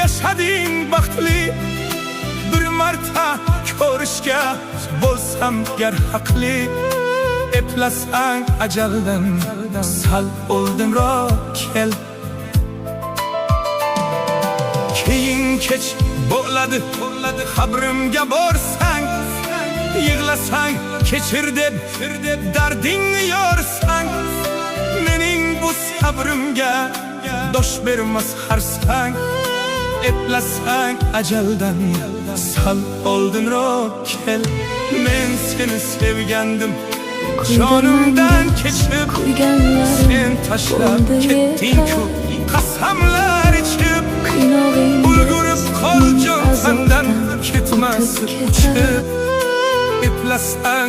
yashading baxtli. Bir marta ko'rishga bo'lsam gar haqli. Eplasang ajaldan sal oldinroq kel. Keyin kech bo'ladi qabrimga borsang, yig'lasang kechir deb dardingni yorsang, mening bu sabrimga dosh bermas harsang. Eplasang ajaldan sal oldinroq kel. Men seni sevgandim, jonimdan kechib, sen tashlab ketding-ku qasamlar ichib. Ulgurib qol jon sendan ketmas uchib. Eplasang